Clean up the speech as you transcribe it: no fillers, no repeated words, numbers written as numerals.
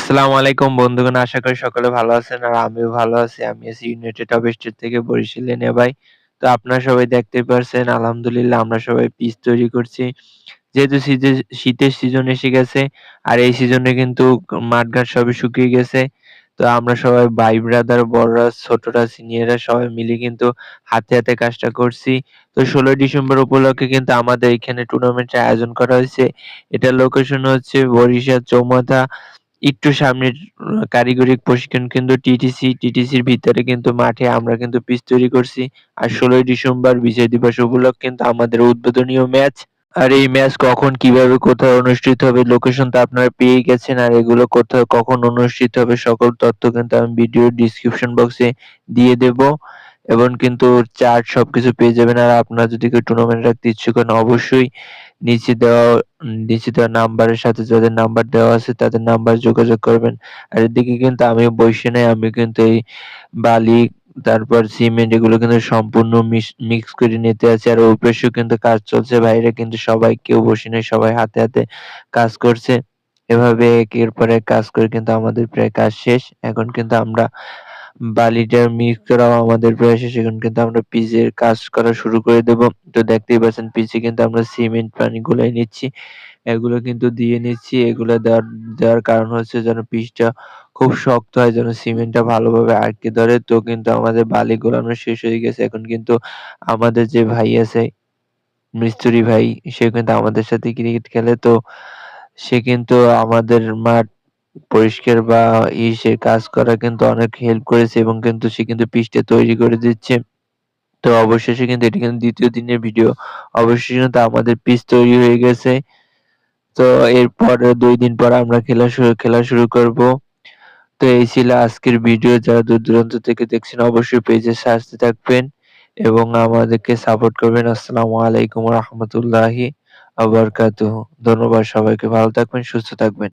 আসসালামু আলাইকুম বন্ধুগণ। আশা করি সকলে ভালো আছেন আর আমিও ভালো আছি। আমি আছি ইউনাইটেড আরব স্টেট থেকে বরিশালে নেভাই। তো আপনারা সবাই দেখতেই পারছেন আলহামদুলিল্লাহ আমরা সবাই পিচ তৈরি করছি। যেহেতু শীতের সিজন এসে গেছে আর এই সিজনে কিন্তু মাঠঘাট সবই শুকিয়ে গেছে। তো আমরা সবাই ভাই ব্রাদার, বড়রা, ছোটরা, সিনিয়ররা সবাই মিলে কিন্তু হাতে, হাতে কাজটা করছি। তো ১৬ই ডিসেম্বর উপলক্ষে কিন্তু আমাদের এখানে টুর্নামেন্টের আয়োজন করা হয়েছে। এটার লোকেশন হচ্ছে বরিশাল চৌমাথা একটু সামনের কারিগরি প্রশিক্ষণ কেন্দ্র টিটিসি। টিটিসির ভিতরে কিন্তু মাঠে আমরা কিন্তু পিচ তৈরি করছি। আর ১৬ই ডিসেম্বর বিজয় দিবস উপলক্ষে কিন্তু আমাদের উদ্বোধনীয় ম্যাচ। আর এই ম্যাচ কখন, কিভাবে, কোথায় অনুষ্ঠিত হবে লোকেশন তো আপনারা পেয়েই গেছেন। আর এগুলো কোথায় কখন অনুষ্ঠিত হবে সকল তথ্য কিন্তু আমি ভিডিওর ডেসক্রিপশন বক্সে দিয়ে দেব। এবং কিন্তু চার্ট সবকিছু পেয়ে যাবেন। আর আপনারা যদি কেউ টুর্নামেন্ট রাখতে ইচ্ছুক হন অবশ্যই নিচে দেওয়া নিচে দেওয়া নাম্বারের সাথে যাদের নাম্বার দেওয়া আছে তাদের নাম্বার যোগাযোগ করবেন। আর এদিকে কিন্তু আমিও বসে নাই, আমি কিন্তু এই বালি তারপর সিমেন্ট এগুলো কিন্তু সম্পূর্ণ মিক্স করে নিতে আছি। আর ওই পাশেও কিন্তু কাজ চলছে। বাইরে কিন্তু সবাই কেউ বসে নাই, সবাই হাতে, হাতে কাজ করছে। এভাবে একের পর এক কাজ করে কিন্তু আমাদের প্রায় কাজ শেষ। এখন কিন্তু আমরা বালিটা মিক্স করাও আমাদের প্রায় শেষ। এখন কিন্তু আমরা পিচের কাজ করা শুরু করে দেব। তো দেখতেই পাচ্ছেন পিচে কিন্তু আমরা সিমেন্ট পানি গুলাই নিচ্ছি। এগুলো কিন্তু দিয়ে নিচ্ছি। এগুলো দেওয়ার কারণ হচ্ছে যেন পিচটা খুব শক্ত হয়, যেন সিমেন্টটা ভালোভাবে আঁটকে ধরে। তো কিন্তু আমাদের বালি গোলানো শেষ হয়ে গেছে। এখন কিন্তু আমাদের যে ভাই আছে, মিস্ত্রি ভাই, সে কিন্তু আমাদের সাথে ক্রিকেট খেলে। তো সে কিন্তু আমাদের মাঠ পরিষ্কার বা সে কাজ করা কিন্তু অনেক হেল্প করেছে এবং কিন্তু সে কিন্তু পিচটা তৈরি করে দিচ্ছে। তো অবশেষে কিন্তু এটি কিন্তু ২য় দিনের ভিডিও। অবশেষে কিন্তু আমাদের পিচ তৈরি হয়ে গেছে। তো এরপরে ২ দিন পর আমরা খেলা শুরু করব। তো এই ছিল আজকের ভিডিও। যারা দূর-দূরান্ত থেকে দেখছেন অবশ্যই পেজের সাথে থাকবেন এবং আমাদেরকে সাপোর্ট করবেন। আসসালামু আলাইকুম ওয়া রাহমাতুল্লাহি ওয়া বারাকাতুহু। ধন্যবাদ সবাইকে। ভালো থাকবেন, সুস্থ থাকবেন।